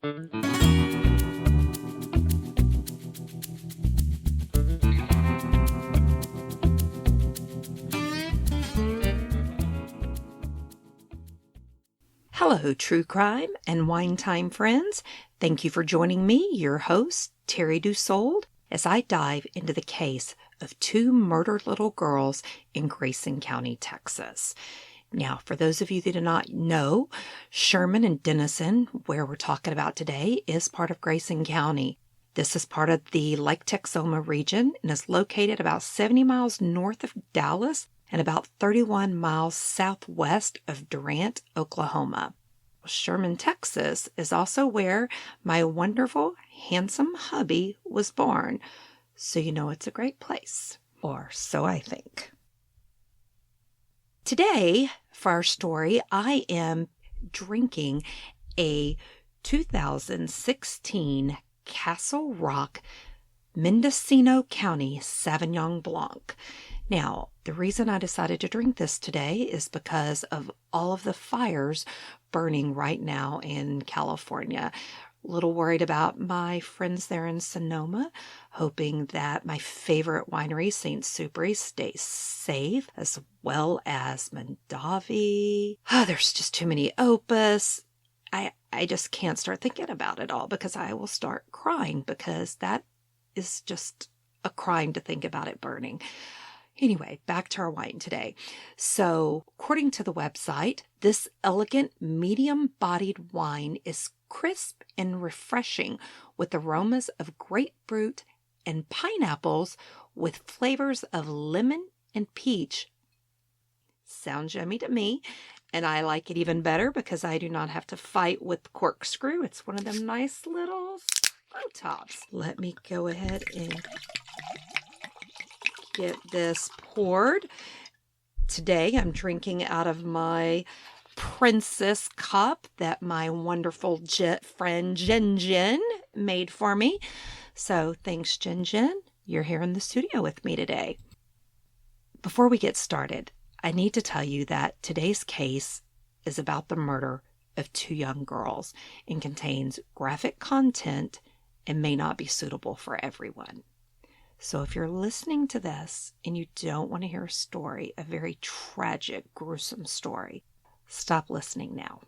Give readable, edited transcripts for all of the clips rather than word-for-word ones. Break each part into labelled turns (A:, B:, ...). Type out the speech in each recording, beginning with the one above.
A: Hello, true crime and wine time friends. Thank you for joining me, your host, Terry Dussault, as I dive into the case of two murdered little girls in Grayson County, Texas. Now, for those of you that do not know, Sherman and Denison, where we're talking about today, is part of Grayson County. This is part of the Lake Texoma region and is located about 70 miles north of Dallas and about 31 miles southwest of Durant, Oklahoma. Sherman, Texas is also where my wonderful, handsome hubby was born. So you know it's a great place, or so I think. Today, for our story, I am drinking a 2016 Castle Rock, Mendocino County Sauvignon Blanc. Now, the reason I decided to drink this today is because of all of the fires burning right now in California. A little worried about my friends there in Sonoma, hoping that my favorite winery, St. Supri, stays safe, as well as Mondavi. There's just too many Opus. I just can't start thinking about it all because I will start crying, because that is just a crime to think about it burning. Anyway, back to our wine today. So, according to the website, this elegant, medium-bodied wine is crisp and refreshing with aromas of grapefruit and pineapples with flavors of lemon and peach. Sounds yummy to me, and I like it even better because I do not have to fight with corkscrew. It's one of them nice little screw tops. Let me go ahead and get this poured. Today I'm drinking out of my princess cup that my wonderful friend Jen Jen made for me. So thanks, Jen Jen. You're here in the studio with me today. Before we get started, I need to tell you that today's case is about the murder of two young girls and contains graphic content and may not be suitable for everyone. So if you're listening to this and you don't want to hear a story, a very tragic, gruesome story, stop listening now.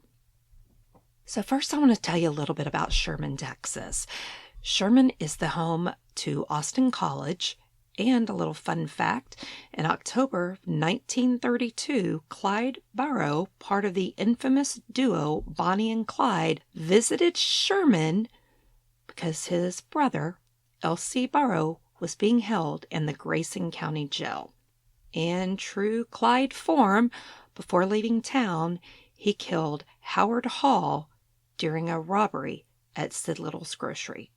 A: So first I want to tell you a little bit about Sherman, Texas. Sherman is the home to Austin College, and a little fun fact, in October 1932, Clyde Barrow, part of the infamous duo Bonnie and Clyde, visited Sherman because his brother, L.C. Barrow, was being held in the Grayson County Jail. In true Clyde form, before leaving town, he killed Howard Hall during a robbery at Sid Little's grocery.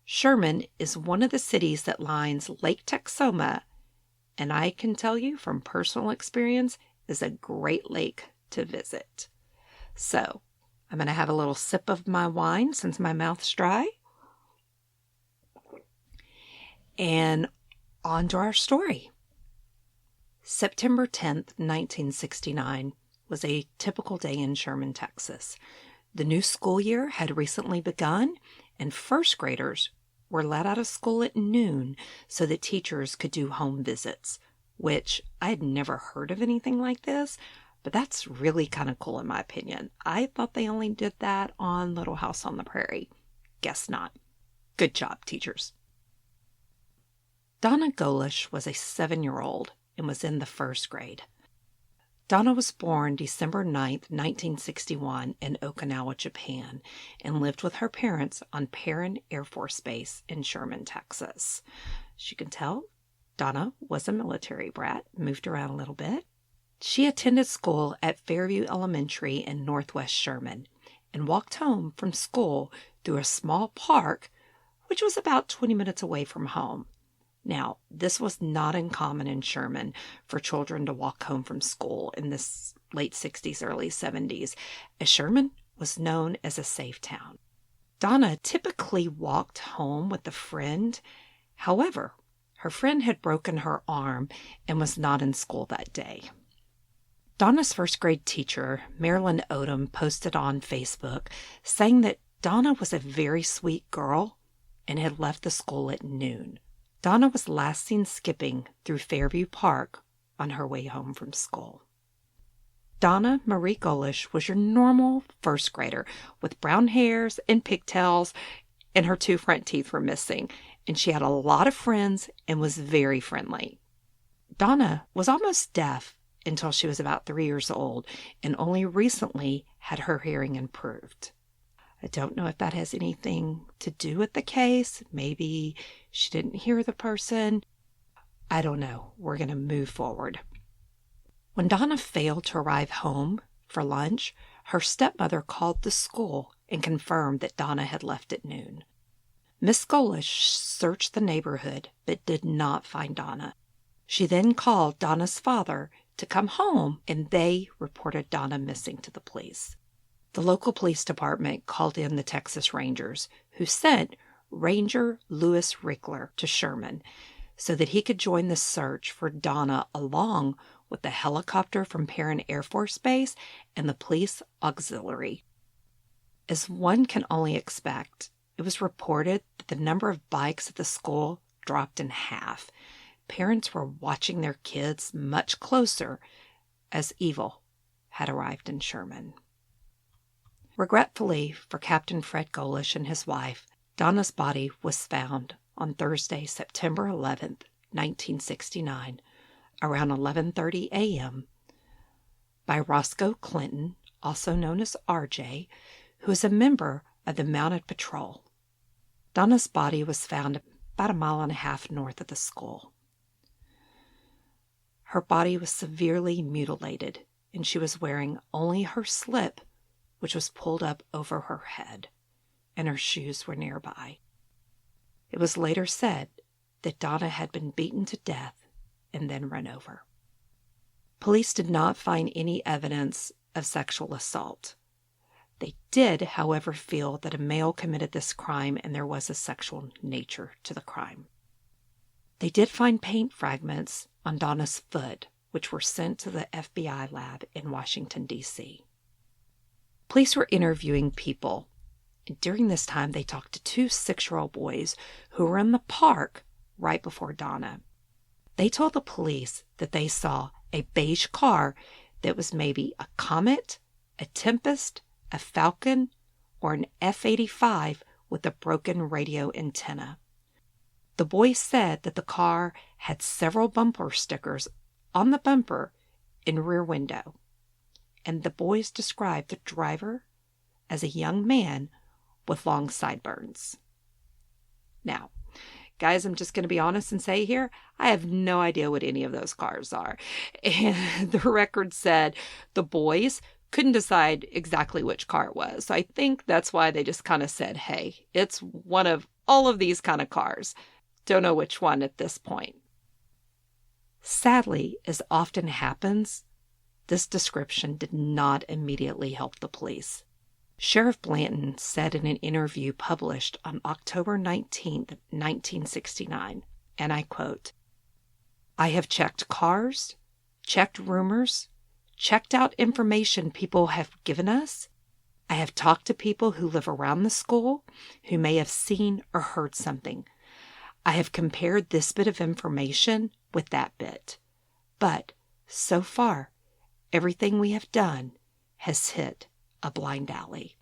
A: Sherman is one of the cities that lines Lake Texoma, and I can tell you from personal experience, is a great lake to visit. So, I'm going to have a little sip of my wine since my mouth's dry. And on to our story. September 10th, 1969 was a typical day in Sherman, Texas. The new school year had recently begun, and first graders were let out of school at noon so that teachers could do home visits, which I had never heard of anything like this, but that's really kind of cool in my opinion. I thought they only did that on Little House on the Prairie. Guess not. Good job, teachers. Donna Golish was a 7-year-old and was in the first grade. Donna was born December 9th, 1961 in Okinawa, Japan, and lived with her parents on Perrin Air Force Base in Sherman, Texas. As you can tell, Donna was a military brat, moved around a little bit. She attended school at Fairview Elementary in Northwest Sherman and walked home from school through a small park, which was about 20 minutes away from home. Now, this was not uncommon in Sherman for children to walk home from school in the late 60s, early 70s, as Sherman was known as a safe town. Donna typically walked home with a friend. However, her friend had broken her arm and was not in school that day. Donna's first grade teacher, Marilyn Odom, posted on Facebook saying that Donna was a very sweet girl and had left the school at noon. Donna was last seen skipping through Fairview Park on her way home from school. Donna Marie Golish was your normal first grader with brown hairs and pigtails, and her 2 front teeth were missing, and she had a lot of friends and was very friendly. Donna was almost deaf until she was about 3 years old, and only recently had her hearing improved. I don't know if that has anything to do with the case. Maybe she didn't hear the person. I don't know. We're going to move forward. When Donna failed to arrive home for lunch, her stepmother called the school and confirmed that Donna had left at noon. Miss Golish searched the neighborhood but did not find Donna. She then called Donna's father to come home, and they reported Donna missing to the police. The local police department called in the Texas Rangers, who sent Ranger Lewis Rickler to Sherman so that he could join the search for Donna along with the helicopter from Perrin Air Force Base and the police auxiliary. As one can only expect, it was reported that the number of bikes at the school dropped in half. Parents were watching their kids much closer as evil had arrived in Sherman. Regretfully for Captain Fred Golish and his wife, Donna's body was found on Thursday, September 11th, 1969, around 11:30 a.m. by Roscoe Clinton, also known as RJ, who is a member of the Mounted Patrol. Donna's body was found about 1.5 miles north of the school. Her body was severely mutilated, and she was wearing only her slip, which was pulled up over her head, and her shoes were nearby. It was later said that Donna had been beaten to death and then run over. Police did not find any evidence of sexual assault. They did, however, feel that a male committed this crime and there was a sexual nature to the crime. They did find paint fragments on Donna's foot, which were sent to the FBI lab in Washington, D.C. Police were interviewing people, and during this time they talked to 2 6-year-old boys who were in the park right before Donna. They told the police that they saw a beige car that was maybe a Comet, a Tempest, a Falcon, or an F-85 with a broken radio antenna. The boys said that the car had several bumper stickers on the bumper and rear window, and the boys described the driver as a young man with long sideburns. Now, guys, I'm just going to be honest and say here, I have no idea what any of those cars are. And the record said the boys couldn't decide exactly which car it was. So I think that's why they just kind of said, hey, it's one of all of these kind of cars. Don't know which one at this point. Sadly, as often happens, this description did not immediately help the police. Sheriff Blanton said in an interview published on October 19, 1969, and I quote, "I have checked cars, checked rumors, checked out information people have given us. I have talked to people who live around the school who may have seen or heard something. I have compared this bit of information with that bit. But so far, everything we have done has hit a blind alley."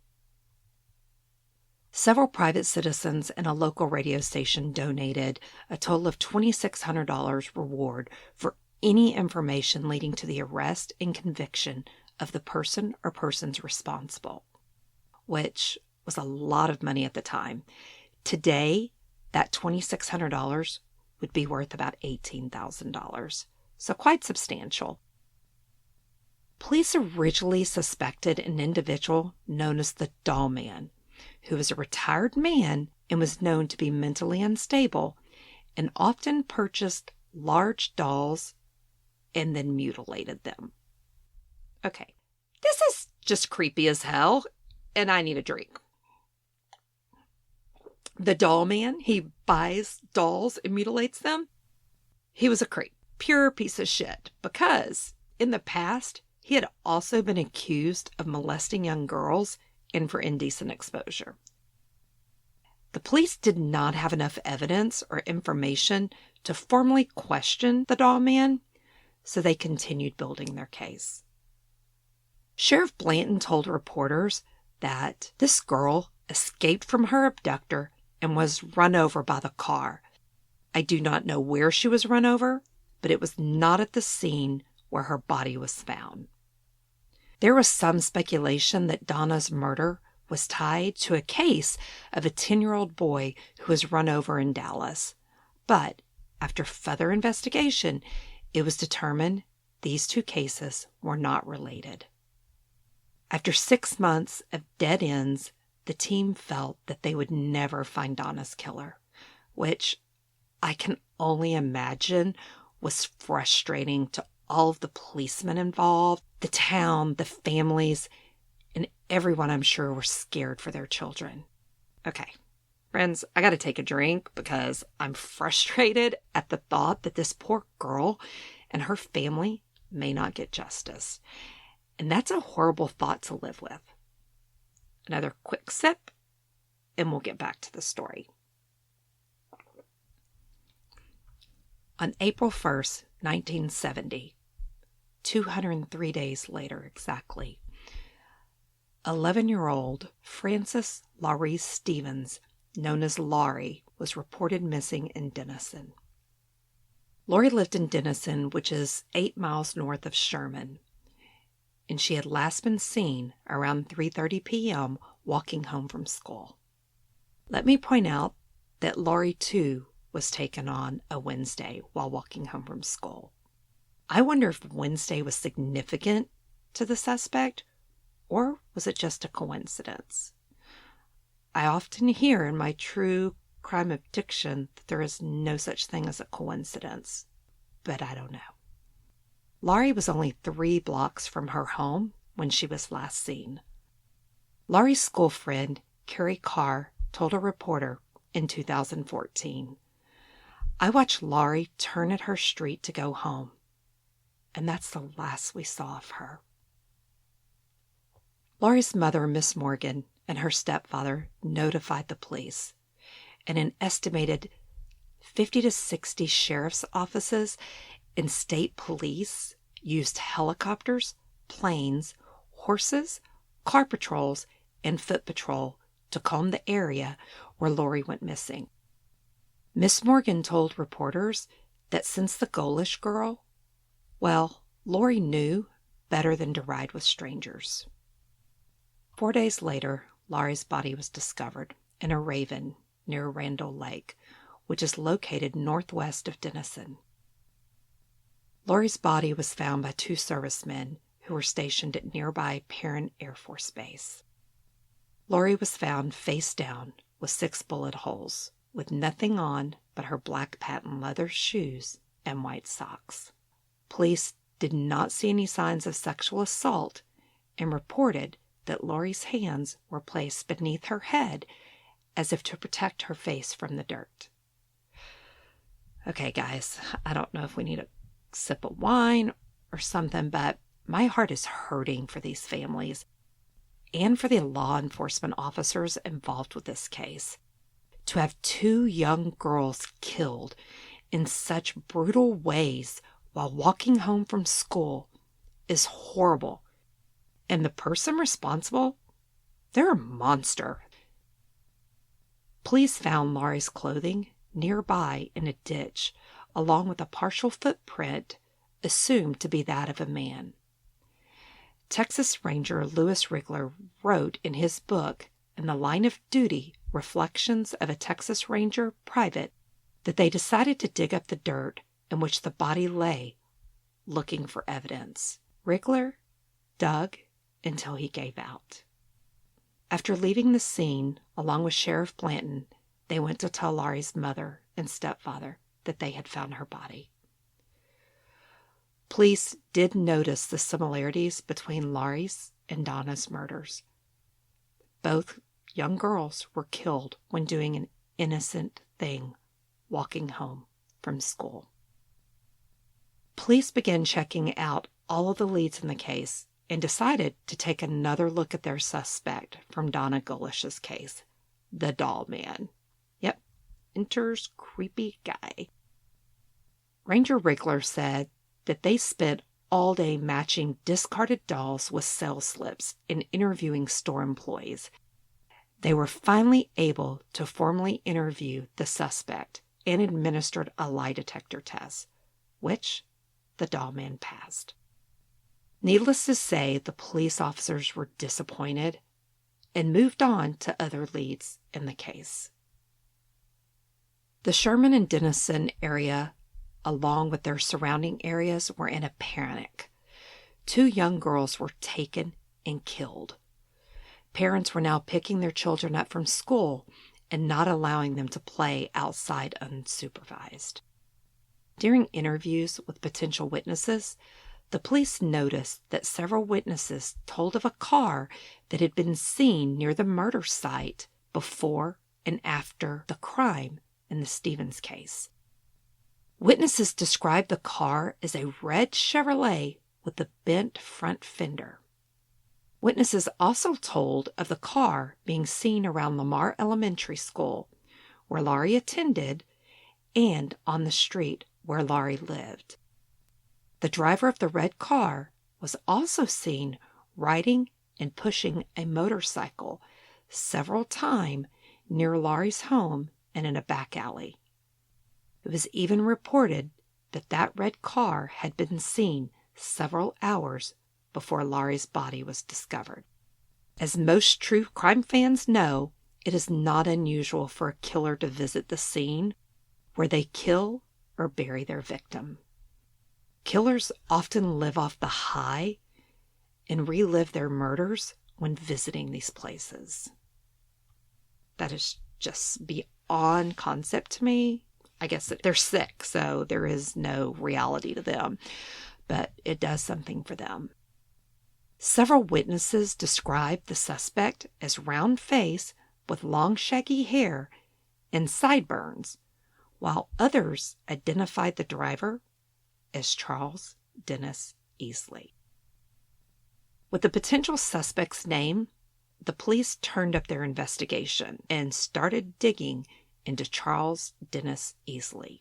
A: Several private citizens and a local radio station donated a total of $2,600 reward for any information leading to the arrest and conviction of the person or persons responsible, which was a lot of money at the time. Today, that $2,600 would be worth about $18,000, so quite substantial. Police originally suspected an individual known as the Doll Man, who was a retired man and was known to be mentally unstable and often purchased large dolls and then mutilated them. Okay, this is just creepy as hell, and I need a drink. The Doll Man, he buys dolls and mutilates them. He was a creep, pure piece of shit, because in the past, he had also been accused of molesting young girls and for indecent exposure. The police did not have enough evidence or information to formally question the doll man, so they continued building their case. Sheriff Blanton told reporters that this girl escaped from her abductor and was run over by the car. I do not know where she was run over, but it was not at the scene where her body was found. There was some speculation that Donna's murder was tied to a case of a 10-year-old boy who was run over in Dallas. But after further investigation, it was determined these two cases were not related. After 6 months of dead ends, the team felt that they would never find Donna's killer, which I can only imagine was frustrating to all of the policemen involved, the town, the families, and everyone, I'm sure, were scared for their children. Okay, friends, I got to take a drink because I'm frustrated at the thought that this poor girl and her family may not get justice. And that's a horrible thought to live with. Another quick sip, and we'll get back to the story. On April 1st, 1970, 203 days later exactly, 11-year-old Frances Laurie Stevens, known as Laurie, was reported missing in Denison. Laurie lived in Denison, which is 8 miles north of Sherman, and she had last been seen around 3:30 p.m. walking home from school. Let me point out that Laurie, too, was taken on a Wednesday while walking home from school. I wonder if Wednesday was significant to the suspect, or was it just a coincidence? I often hear in my true crime abduction that there is no such thing as a coincidence, but I don't know. Laurie was only 3 blocks from her home when she was last seen. Laurie's school friend, Carrie Carr, told a reporter in 2014, "I watched Laurie turn at her street to go home, and that's the last we saw of her." Laurie's mother, Miss Morgan, and her stepfather notified the police, and an estimated 50 to 60 sheriff's offices and state police used helicopters, planes, horses, car patrols, and foot patrol to comb the area where Laurie went missing. Miss Morgan told reporters that since the Golish girl, well, Laurie knew better than to ride with strangers. 4 days later, Laurie's body was discovered in a raven near Randall Lake, which is located northwest of Denison. Laurie's body was found by 2 servicemen who were stationed at nearby Perrin Air Force Base. Laurie was found face down with 6 bullet holes, with nothing on but her black patent leather shoes and white socks. Police did not see any signs of sexual assault and reported that Laurie's hands were placed beneath her head as if to protect her face from the dirt. Okay, guys, I don't know if we need a sip of wine or something, but my heart is hurting for these families and for the law enforcement officers involved with this case. To have 2 young girls killed in such brutal ways while walking home from school is horrible. And the person responsible, they're a monster. Police found Laurie's clothing nearby in a ditch, along with a partial footprint assumed to be that of a man. Texas Ranger Lewis Rigler wrote in his book, In the Line of Duty, Reflections of a Texas Ranger Private, that they decided to dig up the dirt in which the body lay, looking for evidence. Rigler dug until he gave out. After leaving the scene, along with Sheriff Blanton, they went to tell Laurie's mother and stepfather that they had found her body. Police did notice the similarities between Laurie's and Donna's murders. Both young girls were killed when doing an innocent thing, walking home from school. Police began checking out all of the leads in the case and decided to take another look at their suspect from Donna Golish's case, the doll man. Yep, enters creepy guy. Ranger Wriggler said that they spent all day matching discarded dolls with sales slips and interviewing store employees. They were finally able to formally interview the suspect and administered a lie detector test, which the doll man passed. Needless to say, the police officers were disappointed and moved on to other leads in the case. The Sherman and Denison area, along with their surrounding areas, were in a panic. 2 young girls were taken and killed. Parents were now picking their children up from school and not allowing them to play outside unsupervised. During interviews with potential witnesses, the police noticed that several witnesses told of a car that had been seen near the murder site before and after the crime in the Stevens case. Witnesses described the car as a red Chevrolet with a bent front fender. Witnesses also told of the car being seen around Lamar Elementary School, where Laurie attended, and on the street where Laurie lived. The driver of the red car was also seen riding and pushing a motorcycle several times near Laurie's home and in a back alley. It was even reported that that red car had been seen several hours before Laurie's body was discovered. As most true crime fans know, it is not unusual for a killer to visit the scene where they kill or bury their victim. Killers often live off the high and relive their murders when visiting these places. That is just beyond concept to me. I guess they're sick, so there is no reality to them, but it does something for them. Several witnesses described the suspect as round-faced with long shaggy hair and sideburns, while others identified the driver as Charles Dennis Easley. With the potential suspect's name, the police turned up their investigation and started digging into Charles Dennis Easley.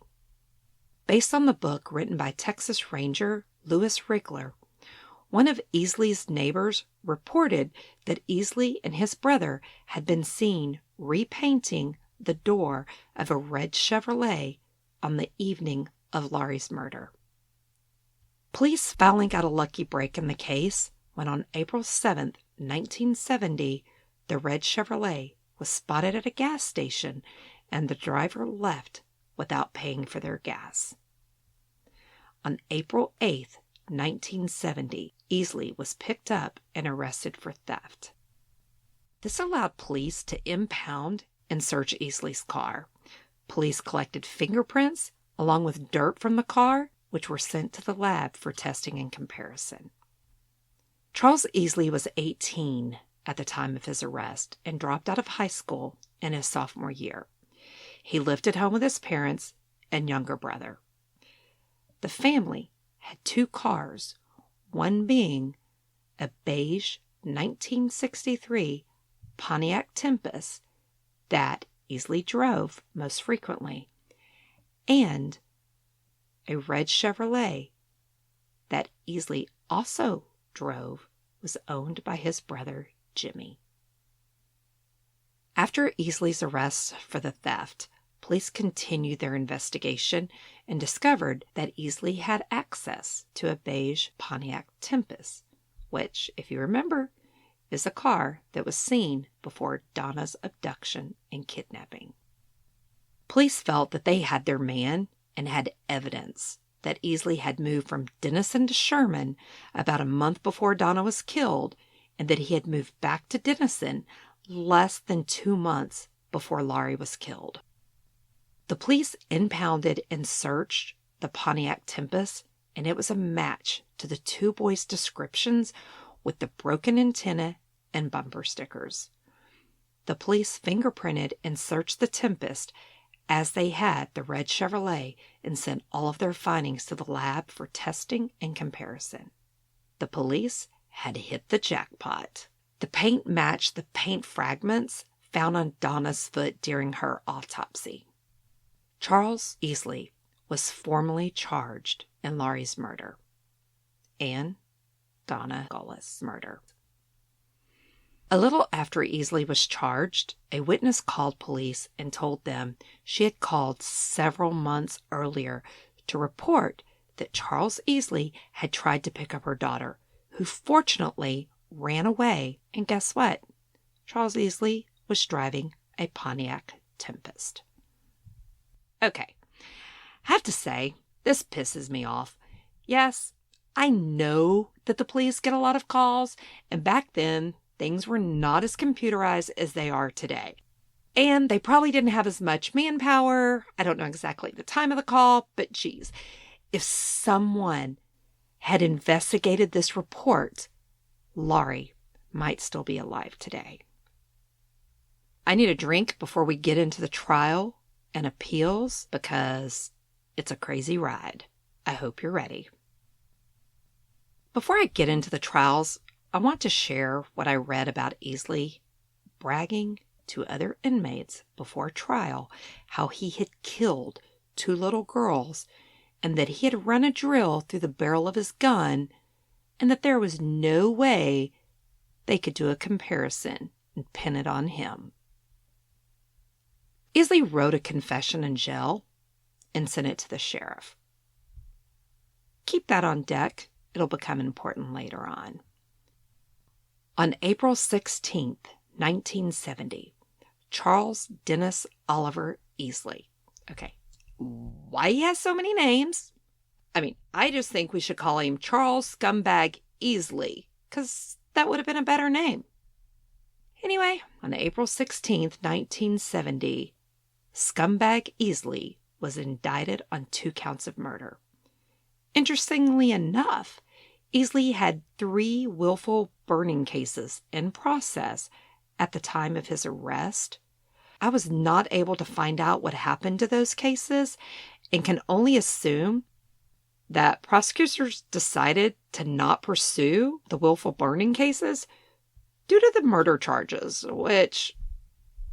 A: Based on the book written by Texas Ranger Lewis Wriggler, one of Easley's neighbors reported that Easley and his brother had been seen repainting the door of a red Chevrolet on the evening of Laurie's murder. Police finally got a lucky break in the case when on April 7, 1970, the red Chevrolet was spotted at a gas station and the driver left without paying for their gas. On April 8, 1970, Easley was picked up and arrested for theft. This allowed police to impound and search Easley's car. Police collected fingerprints along with dirt from the car, which were sent to the lab for testing and comparison. Charles Easley was 18 at the time of his arrest and dropped out of high school in his sophomore year. He lived at home with his parents and younger brother. The family had 2 cars, one being a beige 1963 Pontiac Tempest that Easley drove most frequently, and a red Chevrolet that Easley also drove was owned by his brother Jimmy. After Easley's arrest for the theft, police continued their investigation and discovered that Easley had access to a beige Pontiac Tempest, which, if you remember, is a car that was seen before Donna's abduction and kidnapping. Police felt that they had their man and had evidence that Easley had moved from Denison to Sherman about a month before Donna was killed, and that he had moved back to Denison less than 2 months before Laurie was killed. The police impounded and searched the Pontiac Tempest, and it was a match to the 2 boys' descriptions with the broken antenna and bumper stickers. The police fingerprinted and searched the Tempest as they had the red Chevrolet and sent all of their findings to the lab for testing and comparison. The police had hit the jackpot. The paint matched the paint fragments found on Donna's foot during her autopsy. Charles Easley was formally charged in Laurie's murder and Donna Gullis' murder. A little after Easley was charged, a witness called police and told them she had called several months earlier to report that Charles Easley had tried to pick up her daughter, who fortunately ran away, and guess what? Charles Easley was driving a Pontiac Tempest. Okay, I have to say, this pisses me off. Yes, I know that the police get a lot of calls, and back then, things were not as computerized as they are today. And they probably didn't have as much manpower. I don't know exactly the time of the call, but geez, if someone had investigated this report, Laurie might still be alive today. I need a drink before we get into the trial and appeals because it's a crazy ride. I hope you're ready. Before I get into the trials, I want to share what I read about Easley bragging to other inmates before trial how he had killed 2 little girls and that he had run a drill through the barrel of his gun and that there was no way they could do a comparison and pin it on him. Easley wrote a confession in jail and sent it to the sheriff. Keep that on deck. It'll become important later on. On April 16th, 1970, Charles Dennis Oliver Easley. Okay, why he has so many names? I mean, I just think we should call him Charles Scumbag Easley, because that would have been a better name. Anyway, on April 16th, 1970, Scumbag Easley was indicted on 2 counts of murder. Interestingly enough, Easley had 3 willful burning cases in process at the time of his arrest. I was not able to find out what happened to those cases and can only assume that prosecutors decided to not pursue the willful burning cases due to the murder charges, which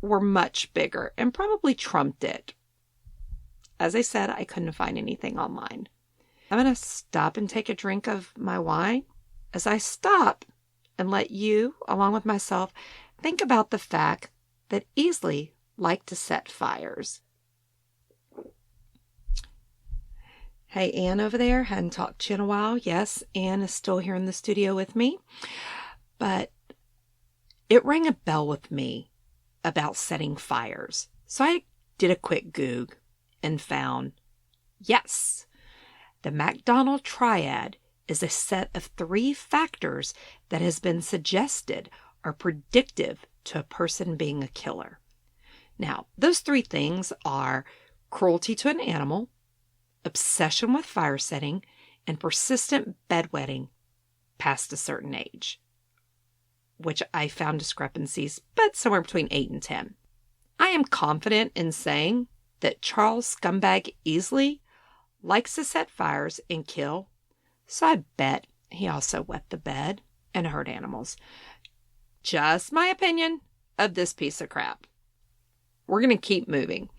A: were much bigger and probably trumped it. As I said, I couldn't find anything online. I'm going to stop and take a drink of my wine as I stop and let you, along with myself, think about the fact that Easley liked to set fires. Hey, Anne over there. Hadn't talked to you in a while. Yes, Anne is still here in the studio with me. But it rang a bell with me about setting fires. So I did a quick Goog and found, yes, the MacDonald Triad is a set of 3 factors that has been suggested are predictive to a person being a killer. Now, those 3 things are cruelty to an animal, obsession with fire setting, and persistent bedwetting past a certain age, which I found discrepancies, but somewhere between 8 and 10. I am confident in saying that Charles Scumbag Easley likes to set fires and kill, so I bet he also wet the bed and hurt animals. Just my opinion of this piece of crap. We're going to keep moving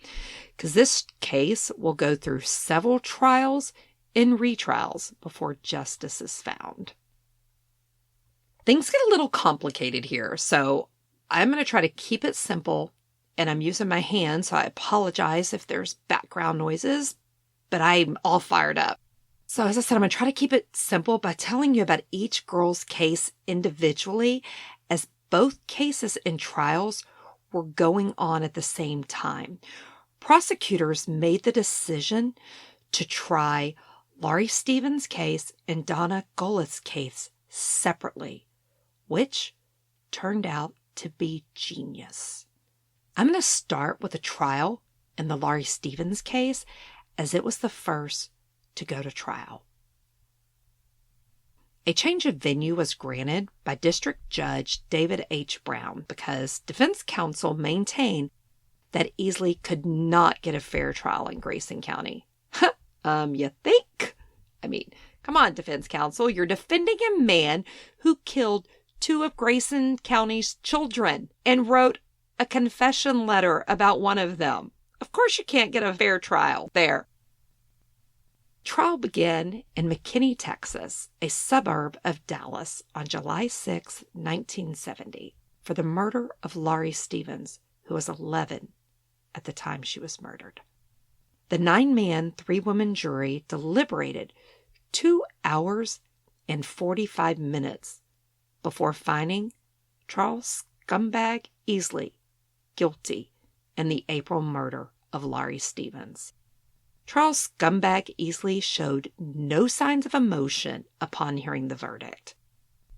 A: because this case will go through several trials and retrials before justice is found. Things get a little complicated here, so I'm going to try to keep it simple, and I'm using my hands, so I apologize if there's background noises, but I'm all fired up. So as I said, I'm going to try to keep it simple by telling you about each girl's case individually, as both cases and trials were going on at the same time. Prosecutors made the decision to try Laurie Stevens' case and Donna Gullis' case separately, which turned out to be genius. I'm going to start with a trial in the Laurie Stevens case, as it was the first to go to trial. A change of venue was granted by District Judge David H. Brown because defense counsel maintained that Easley could not get a fair trial in Grayson County. You think? I mean, Come on, defense counsel. You're defending a man who killed two of Grayson County's children and wrote a confession letter about one of them. Of course you can't get a fair trial there. Trial began in McKinney, Texas, a suburb of Dallas, on July 6, 1970, for the murder of Laurie Stevens, who was 11 at the time she was murdered. The 9-man, 3-woman jury deliberated 2 hours and 45 minutes before finding Charles Scumbag Easley guilty in the April murder of Laurie Stevens. Charles Scumbag Easley showed no signs of emotion upon hearing the verdict.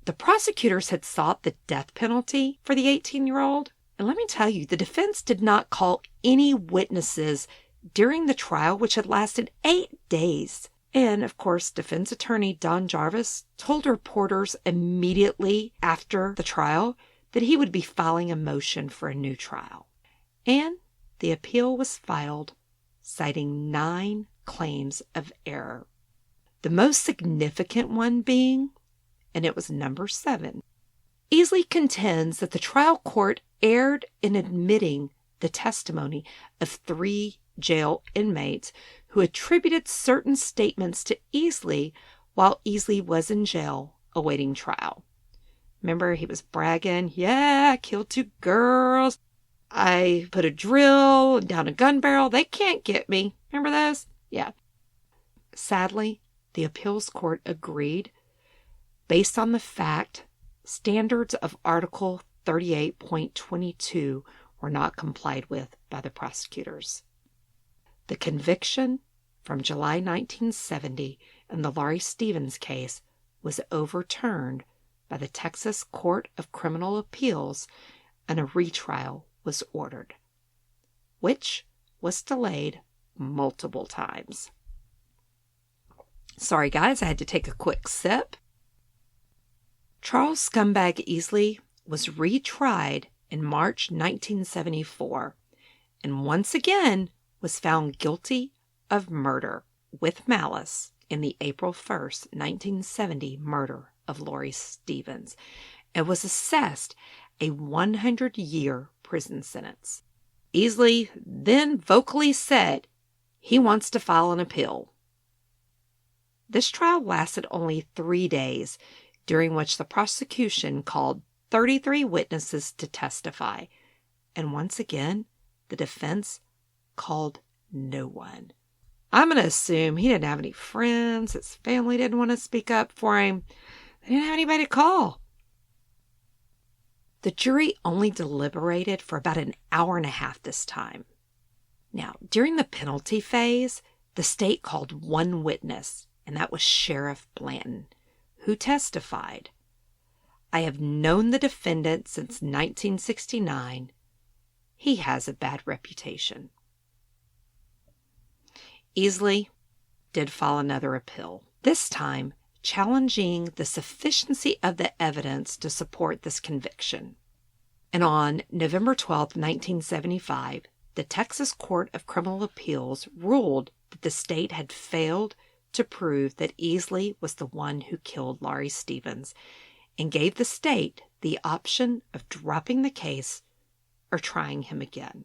A: The prosecutors had sought the death penalty for the 18-year-old, and let me tell you, the defense did not call any witnesses during the trial, which had lasted 8 days. And, of course, defense attorney Don Jarvis told reporters immediately after the trial that he would be filing a motion for a new trial. And the appeal was filed, citing 9 claims of error. The most significant one being, and it was number 7, Easley contends that the trial court erred in admitting the testimony of 3 jail inmates who attributed certain statements to Easley while Easley was in jail awaiting trial. Remember, he was bragging, "Yeah, I killed 2 girls. I put a drill down a gun barrel. They can't get me." Remember those? Yeah. Sadly, the appeals court agreed based on the fact standards of Article 38.22 were not complied with by the prosecutors. The conviction from July 1970 in the Laurie Stevens case was overturned by the Texas Court of Criminal Appeals, and a retrial was ordered, which was delayed multiple times. Sorry, guys, I had to take a quick sip. Charles Scumbag Easley was retried in March 1974, and once again was found guilty of murder with malice in the April 1st, 1970 murder of Laurie Stevens, and was assessed a 100-year prison sentence. Easley then vocally said he wants to file an appeal. This trial lasted only 3 days, during which the prosecution called 33 witnesses to testify, and once again, the defense called no one. I'm going to assume he didn't have any friends, his family didn't want to speak up for him, they didn't have anybody to call. The jury only deliberated for about an hour and a half this time. Now, during the penalty phase, the state called one witness, and that was Sheriff Blanton, who testified, "I have known the defendant since 1969. He has a bad reputation." Easley did file another appeal, this time challenging the sufficiency of the evidence to support this conviction. And on November 12, 1975, the Texas Court of Criminal Appeals ruled that the state had failed to prove that Easley was the one who killed Laurie Stevens, and gave the state the option of dropping the case or trying him again.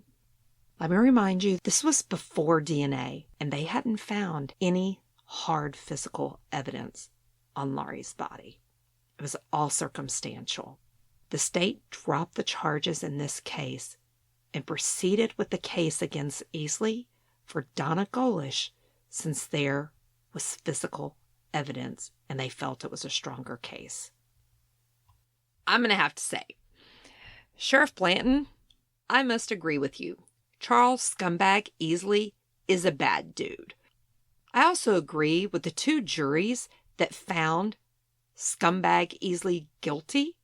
A: Let me remind you, this was before DNA, and they hadn't found any hard physical evidence on Laurie's body. It was all circumstantial. The state dropped the charges in this case and proceeded with the case against Easley for Donna Golish, since there was physical evidence and they felt it was a stronger case. I'm going to have to say, Sheriff Blanton, I must agree with you. Charles Scumbag Easley is a bad dude. I also agree with the 2 juries that found Scumbag Easley guilty.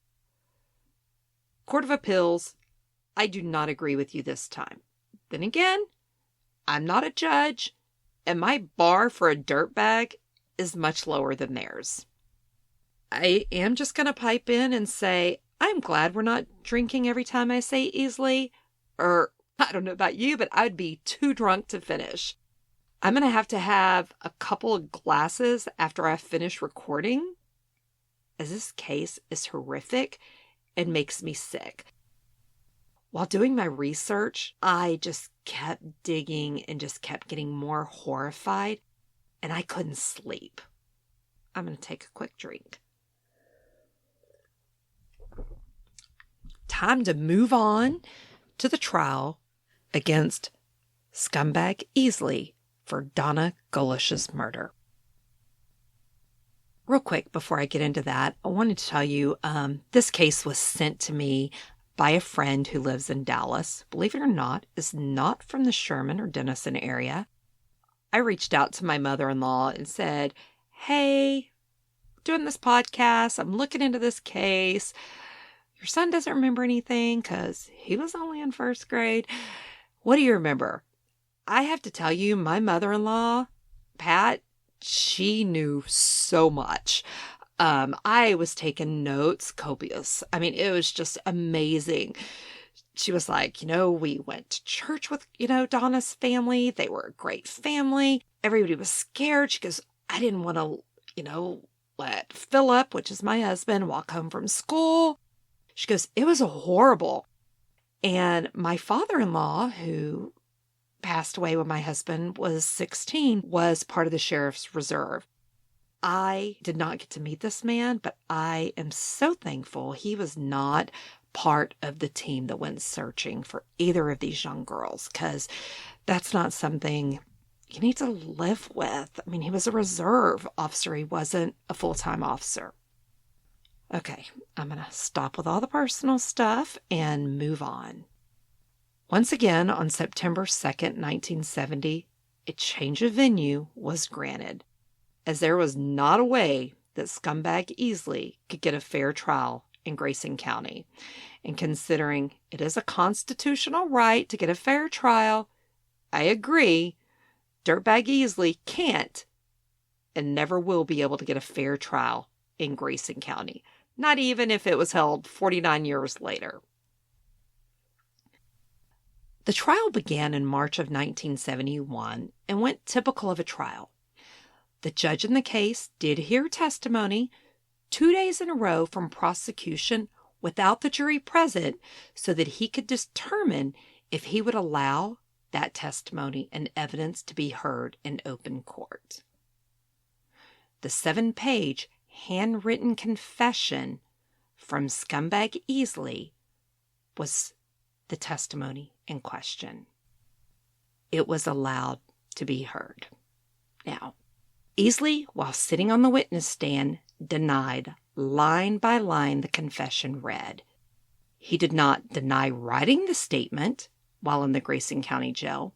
A: Court of Appeals, I do not agree with you this time. Then again, I'm not a judge, and my bar for a dirtbag is much lower than theirs. I am just going to pipe in and say, I'm glad we're not drinking every time I say Easley, or I don't know about you, but I'd be too drunk to finish. I'm going to have a couple of glasses after I finish recording, as this case is horrific and makes me sick. While doing my research, I just kept digging and just kept getting more horrified, and I couldn't sleep. I'm going to take a quick drink. Time to move on to the trial against scumbag Easley for Donna Golish's murder. Real quick, before I get into that, I wanted to tell you this case was sent to me by a friend who lives in Dallas. Believe it or not, is not from the Sherman or Denison area. I reached out to my mother-in-law and said, hey, doing this podcast, I'm looking into this case. Your son doesn't remember anything because he was only in first grade. What do you remember? I have to tell you, my mother-in-law, Pat, she knew so much. I was taking notes, copious. I mean, it was just amazing. She was like, we went to church with, Donna's family. They were a great family. Everybody was scared. She goes, I didn't want to, let Philip, which is my husband, walk home from school. She goes, it was horrible. And my father-in-law, who passed away when my husband was 16, was part of the sheriff's reserve. I did not get to meet this man, but I am so thankful he was not part of the team that went searching for either of these young girls, because that's not something you need to live with. I mean, he was a reserve officer. He wasn't a full-time officer. Okay, I'm going to stop with all the personal stuff and move on. Once again, on September 2nd, 1970, a change of venue was granted, as there was not a way that scumbag Easley could get a fair trial in Grayson County. And considering it is a constitutional right to get a fair trial, I agree, dirtbag Easley can't and never will be able to get a fair trial in Grayson County, not even if it was held 49 years later. The trial began in March of 1971 and went typical of a trial. The judge in the case did hear testimony 2 days in a row from prosecution without the jury present so that he could determine if he would allow that testimony and evidence to be heard in open court. The 7-page handwritten confession from scumbag Easley was the testimony in question. It was allowed to be heard. Now, Easley, while sitting on the witness stand, denied line by line the confession read. He did not deny writing the statement while in the Grayson County Jail,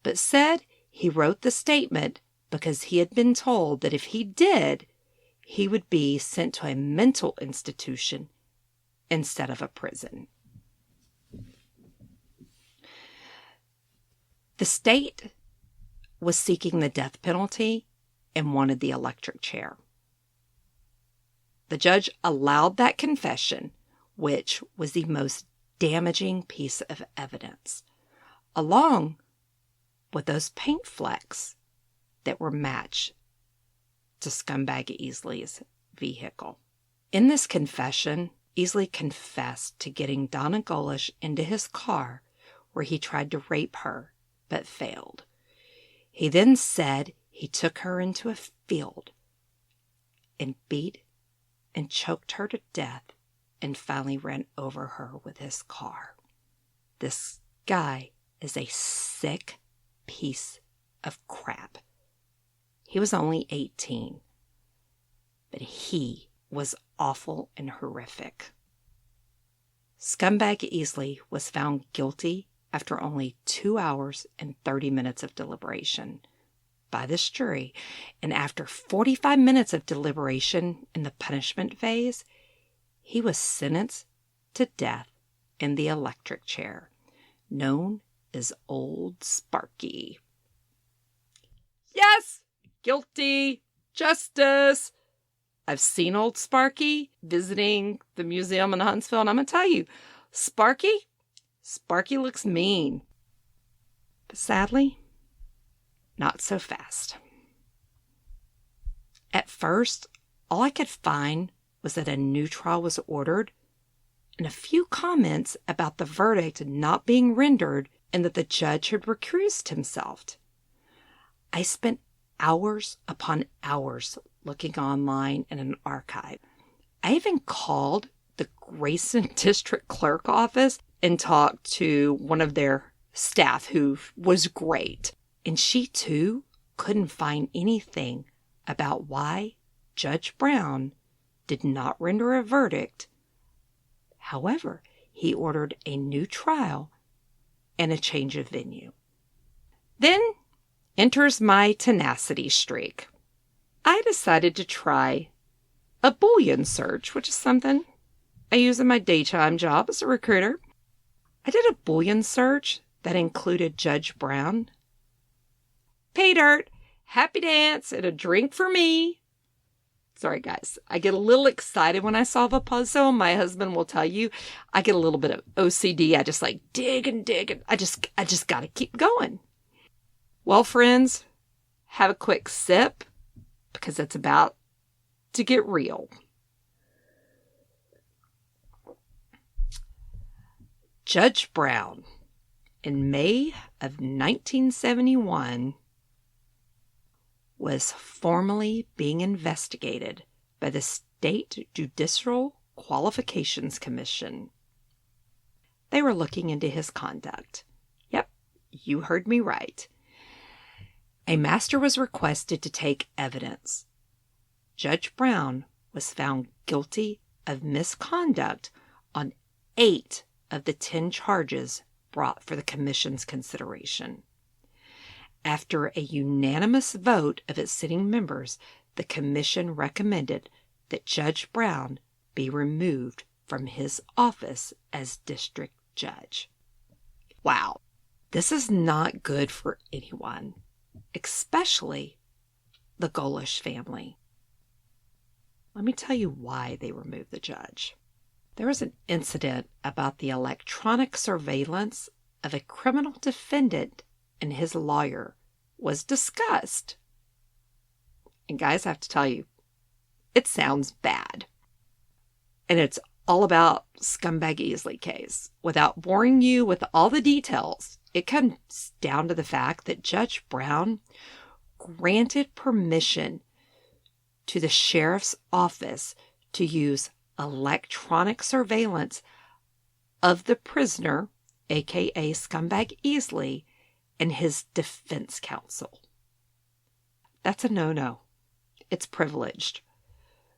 A: but said he wrote the statement because he had been told that if he did, he would be sent to a mental institution instead of a prison. The state was seeking the death penalty and wanted the electric chair. The judge allowed that confession, which was the most damaging piece of evidence, along with those paint flecks that were matched to scumbag Easley's vehicle. In this confession, Easley confessed to getting Donna Golish into his car where he tried to rape her but failed. He then said he took her into a field and beat and choked her to death and finally ran over her with his car. This guy is a sick piece of crap. He was only 18, but he was awful and horrific. Scumbag Easley was found guilty after only 2 hours and 30 minutes of deliberation by this jury, and after 45 minutes of deliberation in the punishment phase, he was sentenced to death in the electric chair, known as Old Sparky. Yes! Guilty! Justice! I've seen Old Sparky visiting the museum in Huntsville, and I'm going to tell you, Sparky looks mean. But sadly, not so fast. At first, all I could find was that a new trial was ordered and a few comments about the verdict not being rendered and that the judge had recused himself. I spent hours upon hours looking online in an archive. I even called the Grayson District Clerk office and talked to one of their staff who was great. And she too couldn't find anything about why Judge Brown did not render a verdict. However, he ordered a new trial and a change of venue. Then enters my tenacity streak. I decided to try a Boolean search, which is something I use in my daytime job as a recruiter. I did a Boolean search that included Judge Brown. Pay dirt, happy dance, and a drink for me. Sorry, guys. I get a little excited when I solve a puzzle. My husband will tell you I get a little bit of OCD. I just like dig and dig. And I just got to keep going. Well, friends, have a quick sip because it's about to get real. Judge Brown, in May of 1971, was formally being investigated by the State Judicial Qualifications Commission. They were looking into his conduct. Yep, you heard me right. A master was requested to take evidence. Judge Brown was found guilty of misconduct on 8 of the 10 charges brought for the commission's consideration. After a unanimous vote of its sitting members, the commission recommended that Judge Brown be removed from his office as district judge. Wow, this is not good for anyone, especially the Golish family. Let me tell you why they removed the judge. There was an incident about the electronic surveillance of a criminal defendant and his lawyer was discussed. And guys, I have to tell you, it sounds bad. And it's all about Scumbag Easley case. Without boring you with all the details, it comes down to the fact that Judge Brown granted permission to the sheriff's office to use electronic surveillance of the prisoner, aka Scumbag Easley, and his defense counsel. That's a no-no. It's privileged.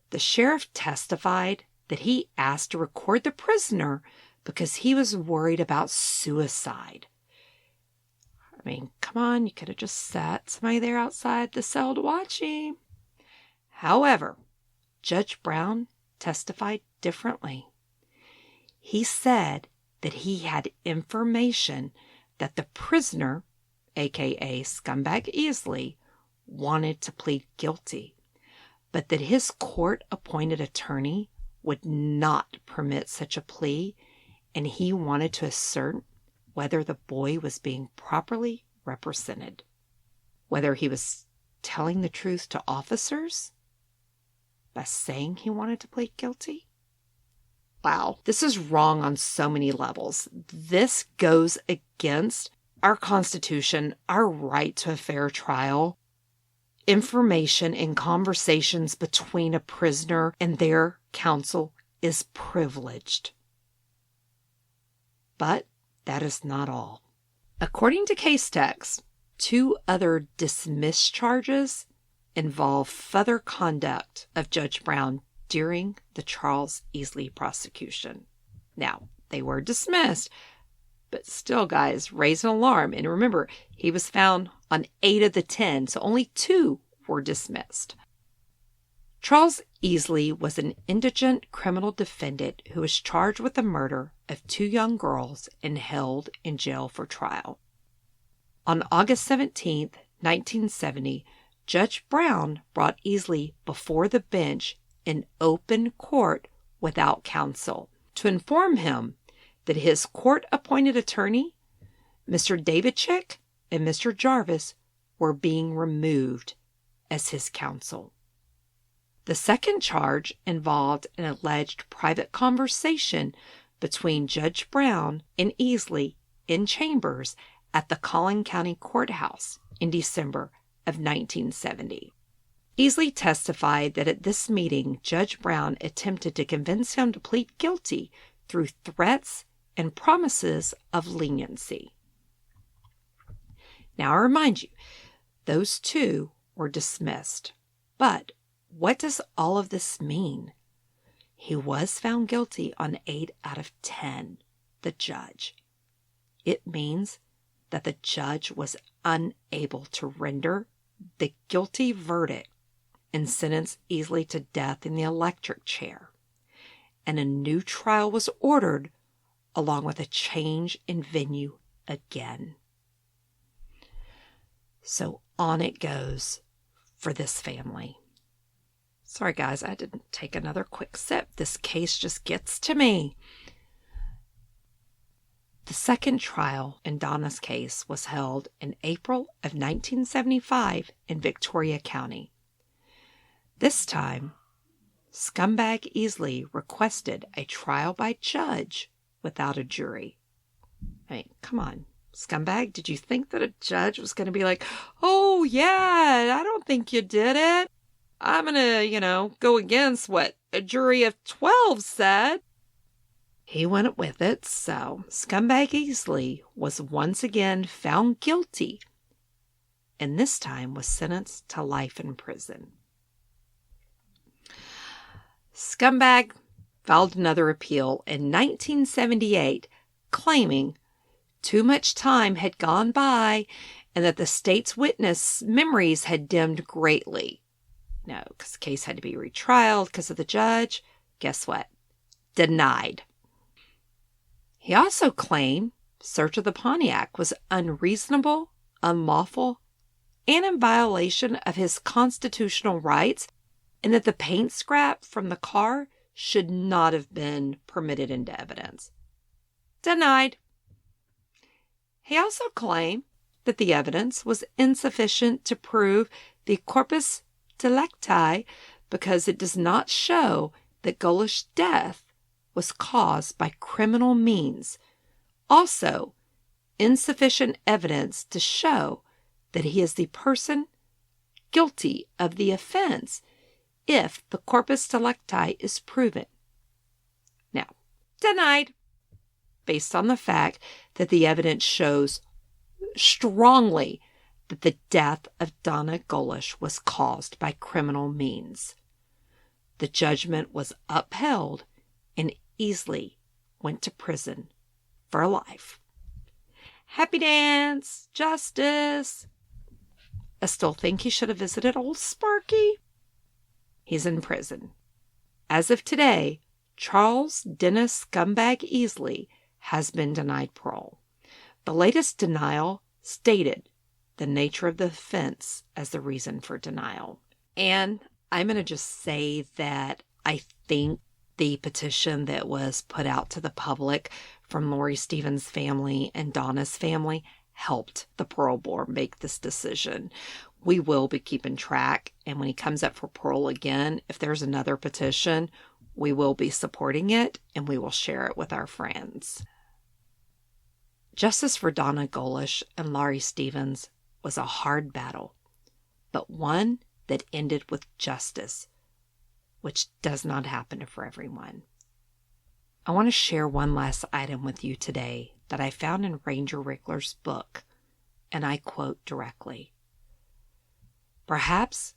A: The sheriff testified that he asked to record the prisoner because he was worried about suicide. I mean, come on, you could have just sat somebody there outside the cell to watch him. However, Judge Brown testified differently. He said that he had information that the prisoner, aka Scumbag Easley, wanted to plead guilty, but that his court-appointed attorney would not permit such a plea, and he wanted to assert whether the boy was being properly represented, whether he was telling the truth to officers by saying he wanted to plead guilty. Wow, this is wrong on so many levels. This goes against our Constitution, our right to a fair trial. Information and conversations between a prisoner and their counsel is privileged. But that is not all. According to case text, 2 other dismissed charges involve further conduct of Judge Brown during the Charles Easley prosecution. Now, they were dismissed, but still, guys, raise an alarm. And remember, he was found on 8 of the 10, so only 2 were dismissed. Charles Easley was an indigent criminal defendant who was charged with the murder of 2 young girls and held in jail for trial. On August 17, 1970, Judge Brown brought Easley before the bench in open court without counsel to inform him that his court-appointed attorney, Mr. David Chick and Mr. Jarvis, were being removed as his counsel. The second charge involved an alleged private conversation between Judge Brown and Easley in chambers at the Collin County Courthouse in December of 1970. Easley testified that at this meeting, Judge Brown attempted to convince him to plead guilty through threats and promises of leniency. Now, I remind you, those two were dismissed. But what does all of this mean? He was found guilty on 8 out of 10, the judge. It means that the judge was unable to render the guilty verdict and sentence Easley to death in the electric chair. And a new trial was ordered, along with a change in venue again. So on it goes for this family. Sorry, guys, I didn't take another quick sip. This case just gets to me. The second trial in Donna's case was held in April of 1975 in Victoria County. This time, scumbag Easley requested a trial by judge without a jury. I mean, come on, scumbag, did you think that a judge was going to be like, oh, yeah, I don't think you did it. I'm going to, go against what a jury of 12 said. He went with it, so scumbag Easley was once again found guilty, and this time was sentenced to life in prison. Scumbag filed another appeal in 1978, claiming too much time had gone by and that the state's witness memories had dimmed greatly. No, because the case had to be retrialed because of the judge. Guess what? Denied. He also claimed search of the Pontiac was unreasonable, unlawful, and in violation of his constitutional rights, and that the paint scrap from the car should not have been permitted into evidence. Denied. He also claimed that the evidence was insufficient to prove the corpus delicti because it does not show that Golish's death was caused by criminal means. Also, insufficient evidence to show that he is the person guilty of the offense if the corpus delicti is proven. Now, denied, based on the fact that the evidence shows strongly that the death of Donna Golish was caused by criminal means. The judgment was upheld and Easley went to prison for life. Happy dance, justice. I still think he should have visited old Sparky. He's in prison. As of today, Charles Dennis Scumbag Easley has been denied parole. The latest denial stated the nature of the offense as the reason for denial. And I'm going to just say that I think the petition that was put out to the public from Lori Stevens' family and Donna's family helped the parole board make this decision. We will be keeping track, and when he comes up for parole again, if there's another petition, we will be supporting it, and we will share it with our friends. Justice for Donna Golish and Laurie Stevens was a hard battle, but one that ended with justice, which does not happen for everyone. I want to share one last item with you today that I found in Ranger Rickler's book, and I quote directly. Perhaps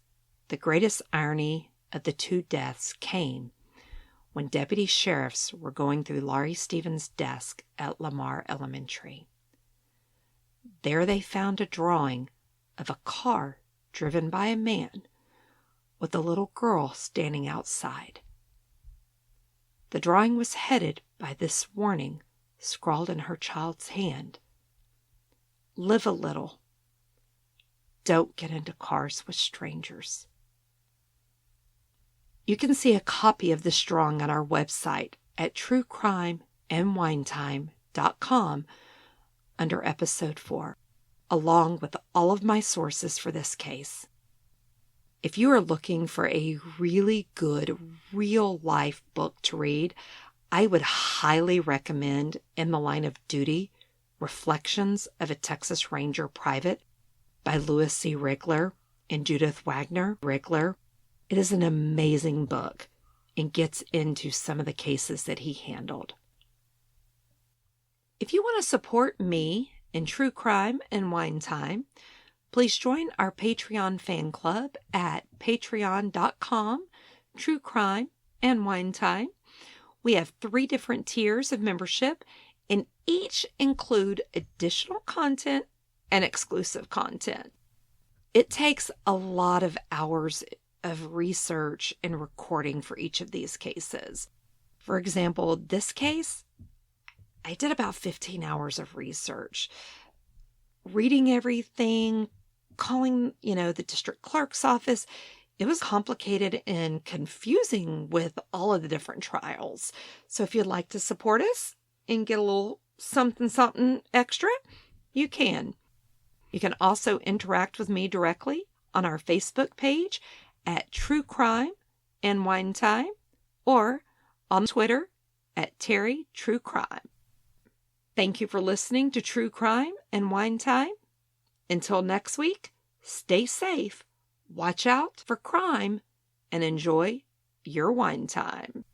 A: the greatest irony of the two deaths came when deputy sheriffs were going through Laurie Stevens' desk at Lamar Elementary. There they found a drawing of a car driven by a man with a little girl standing outside. The drawing was headed by this warning scrawled in her child's hand. Live a little. Don't get into cars with strangers. You can see a copy of this drawing on our website at truecrimeandwinetime.com under episode 4. along with all of my sources for this case. If you are looking for a really good, real-life book to read, I would highly recommend In the Line of Duty, Reflections of a Texas Ranger Private by Louis C. Rigler and Judith Wagner Rigler. It is an amazing book and gets into some of the cases that he handled. If you want to support me in true crime and wine time, please join our Patreon fan club at patreon.com, True Crime and Wine Time. We have 3 different tiers of membership, and each include additional content and exclusive content. It takes a lot of hours of research and recording for each of these cases. For example, this case, I did about 15 hours of research, reading everything, calling, the district clerk's office. It was complicated and confusing with all of the different trials. So if you'd like to support us and get a little something extra, you can. You can also interact with me directly on our Facebook page at True Crime and Wine Time, or on Twitter at Terry True Crime. Thank you for listening to True Crime and Wine Time. Until next week, stay safe, watch out for crime, and enjoy your wine time.